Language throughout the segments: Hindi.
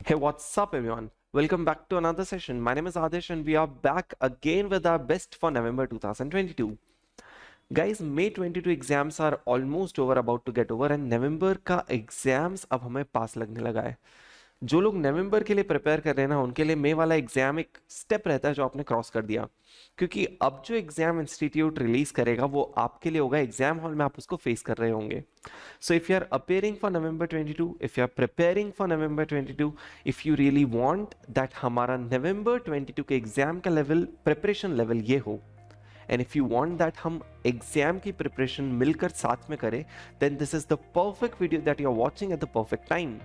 Hey, what's up, everyone? Welcome back to another session. My name is Adesh, and we are back again with our best for November 2022. Guys, May 22 exams are almost over, about to get over, and November का एग्जाम्स अब हमें पास लगने लगा है. जो लोग नवंबर के लिए प्रिपेयर कर रहे हैं ना, उनके लिए मई वाला एग्जाम एक स्टेप रहता है जो आपने क्रॉस कर दिया, क्योंकि अब जो एग्जाम इंस्टीट्यूट रिलीज करेगा वो आपके लिए होगा. एग्जाम हॉल में आप उसको फेस कर रहे होंगे. So if you are appearing for November 22, if you are preparing for November 22, if you really want that हमारा November 22 के एग्जाम का लेवल, प्रिपरेशन लेवल ये हो, and if you want that हम एग्जाम की प्रिपरेशन मिलकर साथ में करें, then this is the perfect video that you are watching at the perfect time.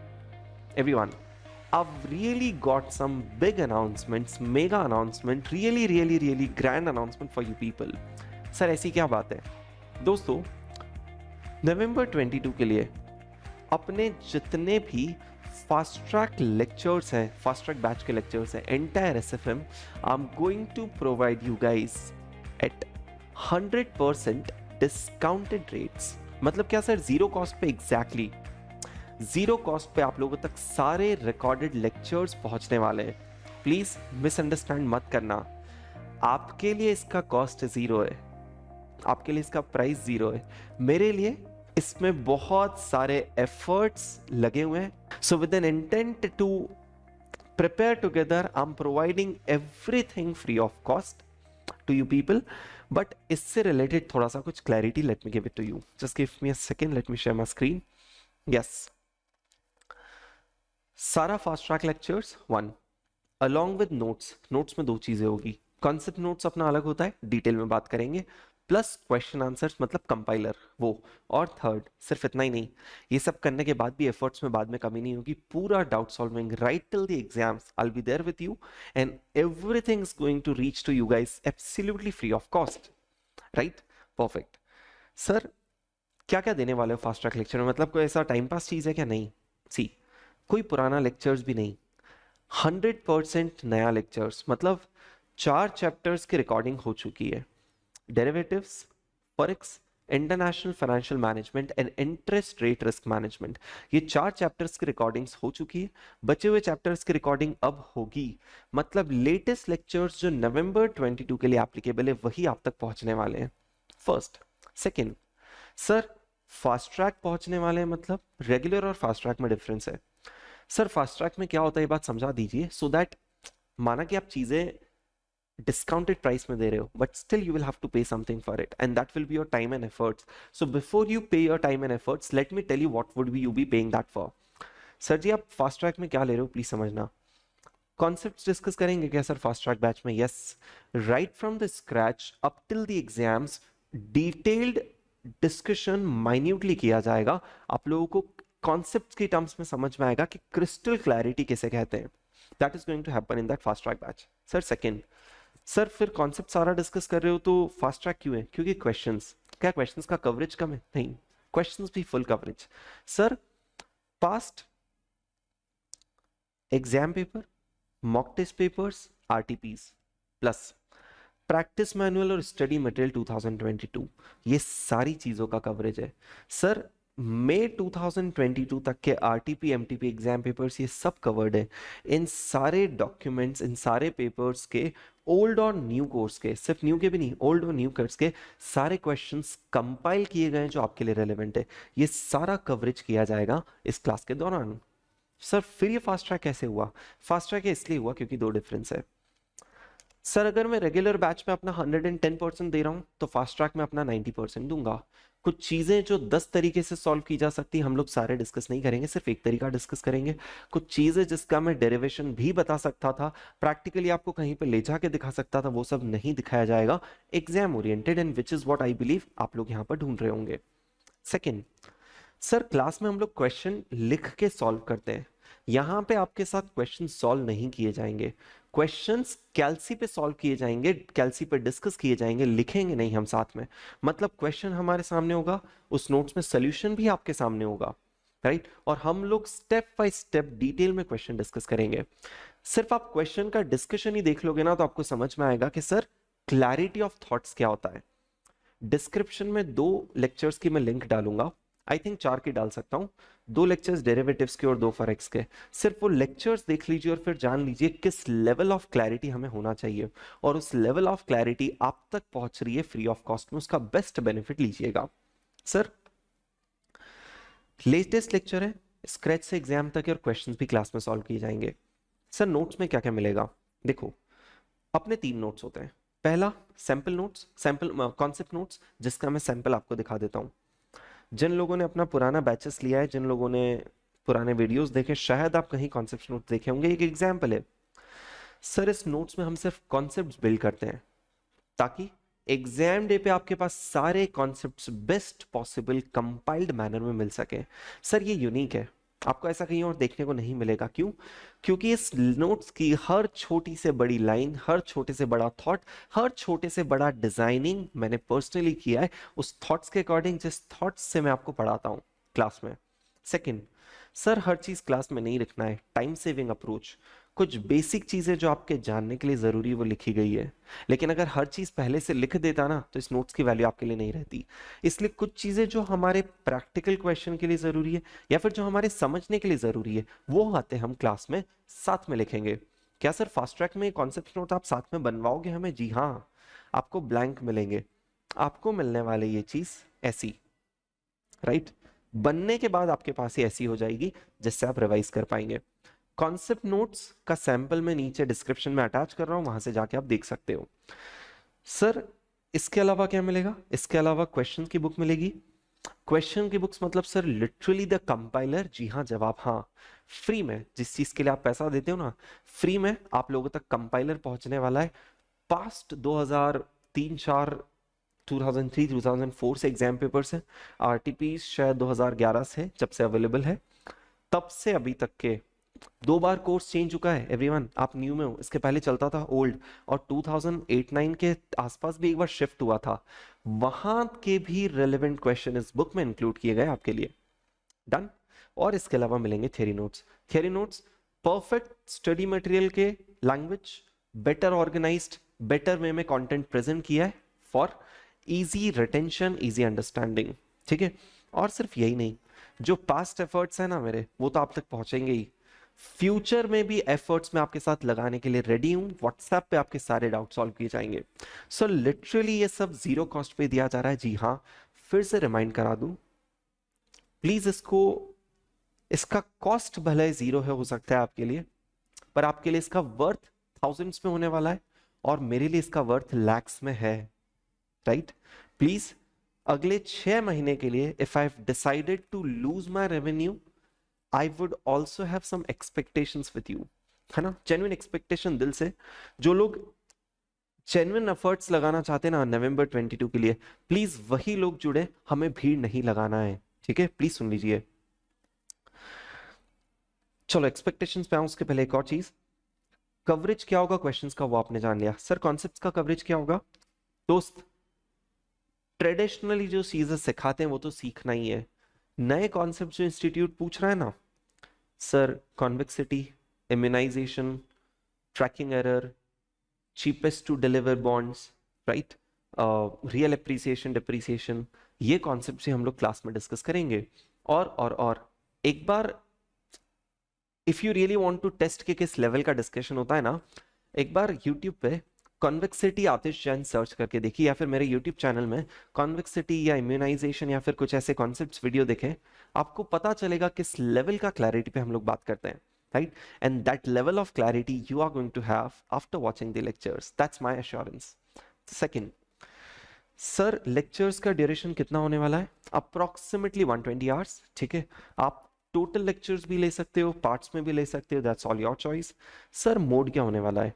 Everyone, I've really got some big announcements, mega announcement, really grand announcement for you people. Sir ऐसी क्या बात है? दोस्तों, नवंबर 22 के लिए अपने जितने भी फास्ट ट्रैक लेक्चर्स हैं, फास्ट ट्रैक बैच के लेक्चर्स हैं, entire SFM, I am going to provide you guys at 100% discounted rates. मतलब क्या सर? जीरो कॉस्ट पे, एग्जैक्टली जीरो कॉस्ट पे आप लोगों तक सारे रिकॉर्डेड लेक्चर्स पहुंचने वाले हैं. प्लीज मिसअंडरस्टैंड मत करना. आपके लिए इसका कॉस्ट जीरो है, आपके लिए इसका प्राइस जीरो है. मेरे लिए इसमें बहुत सारे एफर्ट्स लगे हुए हैं. So with an intent to prepare together, I am providing everything free of cost to you people. But इससे रिलेटेड थोड़ा सा कुछ clarity, let me give it to you. Just give me a second, let me share my screen. Yes, सारा fast track lectures one, along with notes. Notes में दो चीजें होगी. कॉन्सेप्ट नोट्स अपना अलग होता है, डिटेल में बात करेंगे, प्लस क्वेश्चन आंसर्स मतलब कंपाइलर वो. और थर्ड, सिर्फ इतना ही नहीं, ये सब करने के बाद भी एफर्ट्स में बाद में कमी नहीं होगी. पूरा doubt solving right till the exams, I will be there with you, and everything is going to reach to you guys absolutely free of cost. Right? Perfect. Sir क्या क्या देने वाले हो फास्ट ट्रैक लेक्चर में? मतलब कोई ऐसा टाइम पास चीज है क्या? नहीं. सी, कोई पुराना लेक्चर्स भी नहीं, 100% नया लेक्चर्स. मतलब 4 चैप्टर्स की रिकॉर्डिंग हो चुकी है. Derivatives, Forex, international financial management and interest rate risk management, ये 4 चैप्टर्स की रिकॉर्डिंग्स हो चुकी है. बचे हुए चैप्टर्स की रिकॉर्डिंग अब होगी. मतलब लेटेस्ट लेक्चर्स जो नवंबर 22 के लिए एप्लीकेबल है वही आप तक पहुंचने वाले हैं. First. Second, sir fast track पहुंचने वाले हैं, मतलब रेगुलर और फास्ट ट्रैक में डिफरेंस है. सर फास्ट ट्रैक में क्या होता है, ये बात समझा दीजिए, सो दैट माना कि आप चीजें discounted price में दे रहे हो, but still you will have to pay something for it, and that will be your time and efforts. So before you pay your time and efforts, let me tell you what would be you be paying that for. Sir ji आप फास्ट ट्रैक में क्या ले रहे हो, प्लीज समझना. कॉन्सेप्ट्स डिस्कस करेंगे क्या सर फास्ट ट्रैक बैच में? Yes, right from the scratch up till the exams, detailed discussion minutely किया जाएगा. आप लोगों को कॉन्सेप्ट्स की टर्म्स में समझ में आएगा कि क्रिस्टल क्लैरिटी किसे कहते हैं. That is going to happen in that fast track batch. Sir second, sir फिर कॉन्सेप्ट सारा डिस्कस कर रहे हो तो फास्ट ट्रैक क्यों है? क्योंकि क्वेश्चंस, क्या क्वेश्चंस का कवरेज कम है? नहीं, क्वेश्चंस भी full coverage. Sir past exam paper, mock test papers, RTPs, plus practice manual और स्टडी मटेरियल 2022, ये सारी चीजों का कवरेज है. सर मई 2022 तक के आरटीपी एमटीपी एग्जाम पेपर्स ये सब कवर्ड है. इन सारे डॉक्यूमेंट्स, इन सारे पेपर्स के ओल्ड और न्यू कोर्स के, सिर्फ न्यू के भी नहीं, ओल्ड और न्यू कोर्स के सारे क्वेश्चंस कंपाइल किए गए हैं जो आपके लिए रेलेवेंट है. ये सारा कवरेज किया जाएगा इस क्लास के दौरान. सर फिर ये फास्ट ट्रैक कैसे हुआ? फास्ट ट्रैक इसलिए हुआ क्योंकि दो डिफरेंस है. सर अगर मैं रेगुलर बैच में अपना 110% दे रहा हूं तो फास्ट ट्रैक में अपना 90% दूंगा. कुछ चीजें जो 10 तरीके से सॉल्व की जा सकती, हम लोग सारे डिस्कस नहीं करेंगे, सिर्फ एक तरीका डिस्कस करेंगे. कुछ चीजें जिसका मैं डेरिवेशन भी बता सकता था, प्रैक्टिकली आपको कहीं पे ले जाके दिखा सकता था, वो सब नहीं दिखाया जाएगा. Exam oriented, and which is what I believe आप लोग यहाँ पर ढूंढ रहे होंगे. सेकेंड, सर क्लास में हम लोग क्वेश्चन लिख के सॉल्व करते हैं. यहां पे आपके साथ क्वेश्चन सॉल्व नहीं किए जाएंगे. क्वेश्चंस कैल्सी पे सॉल्व किए जाएंगे, कैल्सी पे डिस्कस किए जाएंगे, लिखेंगे नहीं हम साथ में. मतलब क्वेश्चन हमारे सामने होगा, उस नोट्स में सॉल्यूशन भी आपके सामने होगा. राइट? और हम लोग स्टेप बाय स्टेप डिटेल में क्वेश्चन डिस्कस करेंगे. सिर्फ आप क्वेश्चन का डिस्कशन ही देख लोगे ना तो आपको समझ में आएगा कि सर क्लैरिटी ऑफ थॉट्स क्या होता है. डिस्क्रिप्शन में 2 लेक्चर्स की मैं लिंक डालूंगा. आई थिंक 4 की डाल सकता हूँ, 2 लेक्चर्स डेरिवेटिव्स के और 2 फॉरेक्स के। सिर्फ वो लेक्चर्स देख लीजिए और फिर जान लीजिए किस लेवल ऑफ क्लैरिटी हमें होना चाहिए, और उस लेवल ऑफ क्लैरिटी आप तक पहुंच रही है फ्री ऑफ कॉस्ट में, उसका बेस्ट बेनिफिट लीजिएगा। सर लेटेस्ट लेक्चर है, स्क्रैच से एग्जाम तक है और क्वेश्चंस भी क्लास में सॉल्व किए जाएंगे। सर नोट्स में क्या क्या मिलेगा? देखो, अपने 3 नोट्स होते हैं। पहला sample notes, sample concept notes, जिसका मैं सैंपल आपको दिखा देता हूँ। जिन लोगों ने अपना पुराना बैचेस लिया है, जिन लोगों ने पुराने वीडियोस देखे, शायद आप कहीं कॉन्सेप्ट नोट्स देखे होंगे। एक एग्जांपल है सर, इस नोट्स में हम सिर्फ कॉन्सेप्ट्स बिल्ड करते हैं ताकि एग्जाम डे पे आपके पास सारे concepts best possible compiled manner में मिल सके। सर ये यूनिक है, आपको ऐसा कहीं और देखने को नहीं मिलेगा। क्यों? क्योंकि इस नोट्स की हर छोटी से बड़ी लाइन, हर छोटे से बड़ा थॉट, हर छोटे से बड़ा डिजाइनिंग मैंने पर्सनली किया है उस थॉट्स के अकॉर्डिंग जिस थॉट्स से मैं आपको पढ़ाता हूँ क्लास में। सेकंड, सर हर चीज क्लास में नहीं लिखना है, टाइम सेविंग अप्रोच। कुछ बेसिक चीजें जो आपके जानने के लिए जरूरी है वो लिखी गई है, लेकिन अगर हर चीज पहले से लिख देता ना तो इस नोट्स की वैल्यू आपके लिए नहीं रहती। इसलिए कुछ चीजें जो हमारे प्रैक्टिकल क्वेश्चन के लिए जरूरी है या फिर जो हमारे समझने के लिए जरूरी है, वो आते हम क्लास में साथ में लिखेंगे। क्या सर फास्ट ट्रैक में कॉन्सेप्ट नोट आप साथ में बनवाओगे हमें? जी हाँ, आपको ब्लैंक मिलेंगे, आपको मिलने वाले ये चीज ऐसी, राइट? बनने के बाद आपके पास ये ऐसी हो जाएगी जिससे आप रिवाइज कर पाएंगे। कॉन्सेप्ट नोट्स का सैंपल मैं नीचे डिस्क्रिप्शन में अटैच कर रहा हूं, वहां से जाके आप देख सकते हो। सर इसके अलावा क्या मिलेगा? इसके अलावा क्वेश्चन की बुक मिलेगी। क्वेश्चन की बुक्स मतलब सर लिटरली द कंपाइलर, जी हाँ जवाब हाँ, फ्री में। जिस चीज के लिए आप पैसा देते हो ना, फ्री में आप लोगों तक कंपाइलर पहुंचने वाला है। पास्ट 2003-4 2003 2004 से एग्जाम पेपर्स हैं, आरटीपी शायद 2011 से जब से अवेलेबल है, तब से अभी तक के 2 बार कोर्स चेंज चुका है एवरीवन। आप न्यू में हो, इसके पहले चलता था ओल्ड, और 2008-9 के आसपास भी एक बार शिफ्ट हुआ था, वहां के भी रेलेवेंट क्वेश्चन इस बुक में इंक्लूड किए गए आपके लिए। डन। और इसके अलावा मिलेंगे theory notes. Theory notes perfect study material के language, better organised, better way में कंटेंट प्रेजेंट किया है for easy retention, easy understanding. ठीक है, और सिर्फ यही नहीं, जो पास्ट एफर्ट्स है ना मेरे, वो तो आप तक पहुंचेंगे ही, फ्यूचर में भी एफर्ट्स में आपके साथ लगाने के लिए रेडी हूं। व्हाट्सएप पे आपके सारे डाउट सॉल्व किए जाएंगे। सो लिटरली ये सब जीरो कॉस्ट पे दिया जा रहा है। जी हाँ, फिर से रिमाइंड करा दूं, प्लीज इसको, इसका कॉस्ट भले जीरो है हो सकता है आपके लिए, पर आपके लिए इसका वर्थ थाउजेंड्स में होने वाला है, और मेरे लिए इसका वर्थ लैक्स में है, राइट? प्लीज अगले 6 महीने के लिए, if I have decided to lose my revenue, I would also have some expectations with you, है ना? जेन्युइन एक्सपेक्टेशन दिल से। जो लोग जेन्युइन एफर्ट्स लगाना चाहते हैं ना नवंबर 22 के लिए, प्लीज वही लोग जुड़े, हमें भीड़ नहीं लगाना है, ठीक है? प्लीज सुन लीजिए। चलो एक्सपेक्टेशंस पे आऊं उसके पहले एक और चीज, कवरेज क्या होगा क्वेश्चंस का वो आपने जान लिया। सर कॉन्सेप्ट्स का कवरेज क्या होगा? दोस्त ट्रेडिशनली जो चीजें सिखाते हैं वो तो सीखना ही है। नए कॉन्सेप्ट जो इंस्टीट्यूट पूछ रहा है ना sir, convexity, immunisation, tracking error, cheapest to deliver bonds, right, real appreciation, depreciation, ये कॉन्सेप्ट से हम लोग क्लास में डिस्कस करेंगे। और एक बार if you really want to test के किस लेवल का डिस्कशन होता है ना, एक बार यूट्यूब पे कॉन्वेक्सिटी आतिश जैन सर्च करके देखिए, या फिर मेरे यूट्यूब चैनल में कॉन्वेक्सिटी या इम्यूनाइजेशन या फिर कुछ ऐसे कॉन्सेप्ट्स वीडियो देखें, आपको पता चलेगा किस लेवल का क्लैरिटी पे हम लोग बात करते हैं, right? And that level of clarity you are going to have after watching the lectures, that's my assurance. Second, sir lectures का ड्यूरेशन कितना होने वाला है? अप्रोक्सीमेटली 120 आवर्स, ठीक है? आप टोटल लेक्चर्स भी ले सकते हो, पार्ट्स में भी ले सकते हो, that's all your choice. Sir mode क्या होने वाला है?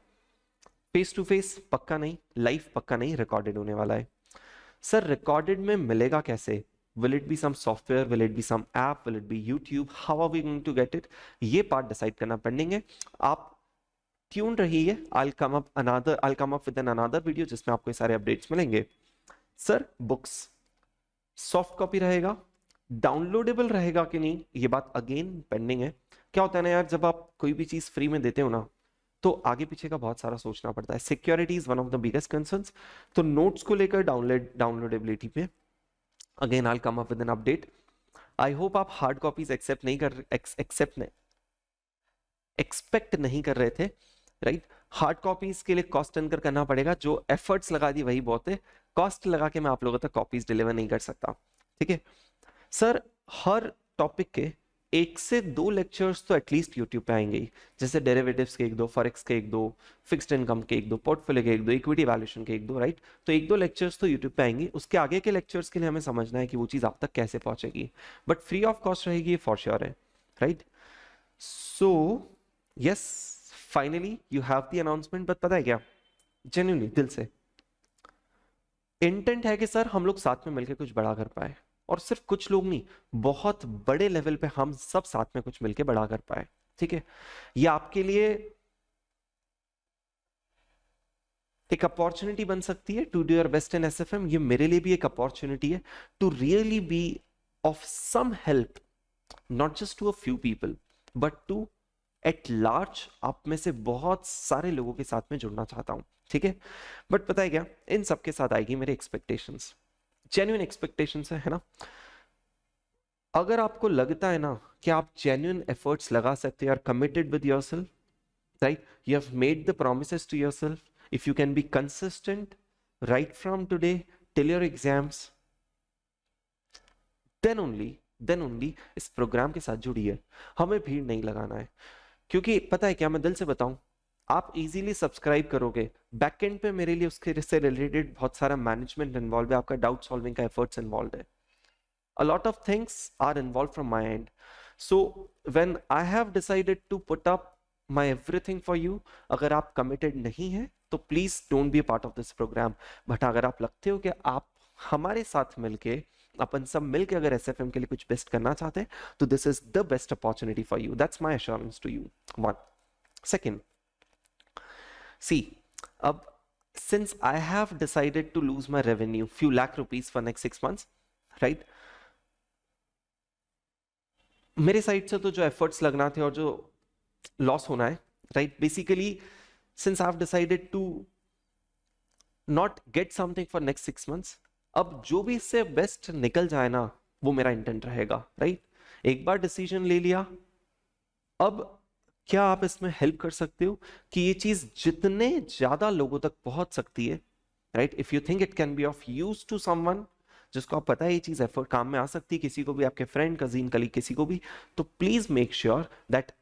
फेस टू फेस पक्का नहीं, लाइव पक्का नहीं, रिकॉर्डेड होने वाला है। सर रिकॉर्डेड में मिलेगा कैसे? Will it be some software, will it be some app, will it be YouTube, how are we going to get it? ये पार्ट डिसाइड करना पेंडिंग है। आप ट्यून रहिए, I'll come up with another video जिसमें आपको ये सारे अपडेट्स मिलेंगे। सर बुक्स सॉफ्ट कॉपी रहेगा, डाउनलोडेबल रहेगा कि नहीं, ये बात अगेन पेंडिंग है। क्या होता है ना यार, जब आप कोई भी चीज फ्री में देते हो ना, तो आगे पीछे का बहुत सारा सोचना पड़ता है। Security is one of the biggest concerns. तो नोट्स को लेकर डाउनलोडेबिलिटी पे again I'll come up with an update। I hope आप हार्ड कॉपीज एक्सपेक्ट नहीं कर रहे थे, राइट? हार्ड कॉपीज के लिए कॉस्ट इनकर करना पड़ेगा, जो एफर्ट्स लगा दी वही बहुत है, कॉस्ट लगा के मैं आप लोगों तक कॉपीज डिलीवर नहीं कर सकता, ठीक है सर? हर टॉपिक के 1 से 2 लेक्चर्स तो एटलीस्ट यूट्यूब पे आएंगे ही, जैसे डेरिवेटिव्स के 1-2, फॉरेक्स के 1-2, फिक्स्ड इनकम के 1-2, पोर्टफोलियो के 1-2, इक्विटी वैल्यूएशन के 1-2, राइट? तो 1-2 लेक्चर्स तो यूट्यूब पे आएंगे, उसके आगे के लेक्चर्स के लिए हमें समझना है कि वो चीज़ आप तक कैसे पहुंचेगी, बट फ्री ऑफ कॉस्ट रहेगी, ये फॉर श्योर है, right? So yes, finally you have the announcement, but पता है क्या, जेन्युइनली दिल से इंटेंट है कि सर हम लोग साथ में मिलकर कुछ बड़ा कर पाए, और सिर्फ कुछ लोग नहीं, बहुत बड़े लेवल पे हम सब साथ में कुछ मिलकर बड़ा कर पाए, ठीक है? ये आपके लिए एक अपॉर्चुनिटी बन सकती है to do your best in SFM. ये मेरे लिए भी एक अपॉर्चुनिटी है to really be of some help, not just to a few people but to at large, आप में से बहुत सारे लोगों के साथ में जुड़ना चाहता हूं, ठीक है? बट पता है क्या, इन सबके साथ आएगी मेरे एक्सपेक्टेशंस, जेन्युइन एक्सपेक्टेशंस है ना? अगर आपको लगता है ना कि आप जेन्युइन एफर्ट्स लगा सकते हैं, are committed with yourself, right? You have made the promises to yourself, if you can be consistent right from today till your exams, then only इस प्रोग्राम के साथ जुड़िए। हमें भीड़ नहीं लगाना है, क्योंकि पता है क्या, मैं दिल से बताऊं, आप इजीली सब्सक्राइब करोगे, बैकएंड पे मेरे लिए उसके से रिलेटेड बहुत सारा मैनेजमेंट इन्वॉल्व है, आपका डाउट सॉल्विंग का एफर्ट्स इन्वॉल्व है, a lot of things are involved from my end. So when I have decided to put up my everything for you, अगर आप committed नहीं है तो please don't be part of this program, but अगर आप लगते हो कि आप हमारे साथ मिलके, अपन सब मिलके अगर एसएफएम के लिए कुछ बेस्ट करना चाहते हैं, तो this is the best opportunity for you, that's my assurance to you. One second, see, अब since I have decided to lose my revenue few lakh rupees for next 6 months, right? मेरे साइड से तो जो एफर्ट्स लगना थे और जो लॉस होना है, right? Basically since I've decided to not get something for next 6 months, अब जो भी इससे बेस्ट निकल जाए ना, वो मेरा इंटेंट रहेगा, राइट? एक बार डिसीजन ले लिया, अब क्या आप इसमें हेल्प कर सकते हो कि ये चीज जितने ज्यादा लोगों तक पहुंच सकती है, right? If you think it can be of use to someone, जिसको आप पता है ये चीज एफर्ट काम में आ सकती है, किसी को भी, आपके फ्रेंड, कजीन, कलीग, किसी को भी, तो please make sure that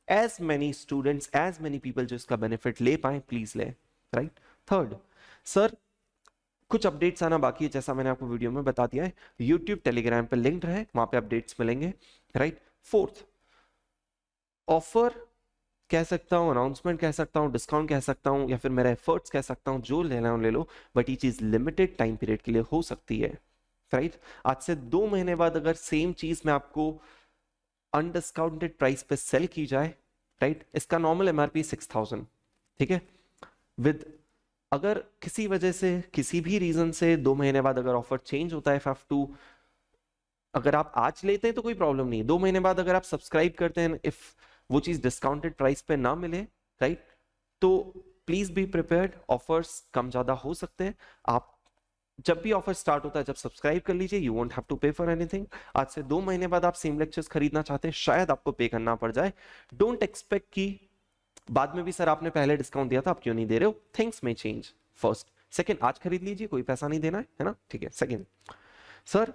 as many students, as many people जो इसका बेनिफिट ले पाए, प्लीज ले, राइट? थर्ड, सर कुछ अपडेट्स आना बाकी है, जैसा मैंने आपको वीडियो में बता दिया है, यूट्यूब, टेलीग्राम पे लिंक्ड है, वहां पे अपडेट्स मिलेंगे, राइट? फोर्थ, ऑफर कह सकता हूं, अनाउंसमेंट कह सकता हूं, डिस्काउंट कह सकता हूं, या फिर मेरा एफर्ट्स कह सकता हूं, जो लेना हो ले लो, बट ये चीज लिमिटेड टाइम पीरियड के लिए हो सकती है, राइट? आज से 2 महीने बाद अगर सेम चीज मैं आपको अनडिस्काउंटेड प्राइस पे सेल की जाए, राइट? इसका नॉर्मल एमआरपी 6000, ठीक है? विद अगर किसी वजह से, किसी भी रीजन से 2 महीने बाद अगर ऑफर चेंज होता है, FF2, अगर आप आज लेते हैं तो कोई प्रॉब्लम नहीं, 2 महीने बाद अगर आप सब्सक्राइब करते हैं, इफ वो चीज डिस्काउंटेड प्राइस पे ना मिले, राइट, तो प्लीज बी प्रिपेयर्ड, ऑफर्स कम ज्यादा हो सकते हैं। आप जब भी ऑफर स्टार्ट होता है, जब सब्सक्राइब कर लीजिए, यू वोंट हैव टू पे फॉर एनीथिंग। आज से 2 महीने बाद आप सेम लेक्चर्स खरीदना चाहते हैं, शायद आपको पे करना पड़ जाए। डोंट एक्सपेक्ट कि बाद में भी सर आपने पहले डिस्काउंट दिया था, आप क्यों नहीं दे रहे हो। थिंग्स में चेंज। फर्स्ट, सेकंड, आज खरीद लीजिए, कोई पैसा नहीं देना है ना, ठीक है। सेकंड, सर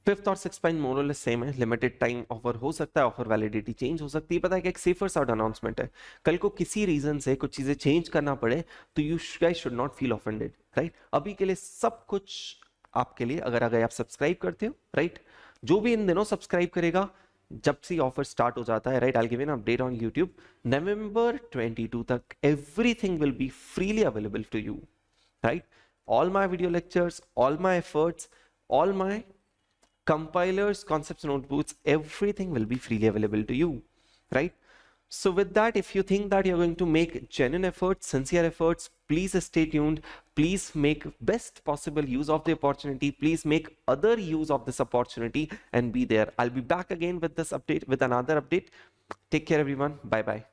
फिफ्थ और सिक्स पॉइंट मोर और लेस सेम है, लिमिटेड टाइम ऑफर हो सकता है, ऑफर वैलिडिटी चेंज हो सकती है। पता है कि एक सेफर साइड अनाउंसमेंट है, कल को किसी रीजन से कुछ चीजें चेंज करना पड़े तो you guys should not feel offended, right. अभी के लिए सब कुछ आपके लिए, अगर आप सब्सक्राइब करते हो, राइट, जो भी इन दिनों सब्सक्राइब करेगा, जब से ऑफर स्टार्ट हो जाता है, right, I will give an update on YouTube, नवंबर 22 तक everything will be freely available to you, right. All my video lectures, all my efforts, all my compilers, concepts, notebooks, everything will be freely available to you, right? So with that, if you think that you're going to make genuine efforts, sincere efforts, please stay tuned. Please make best possible use of the opportunity. Please make other use of this opportunity and be there. I'll be back again with this update, with another update. Take care, everyone. Bye bye.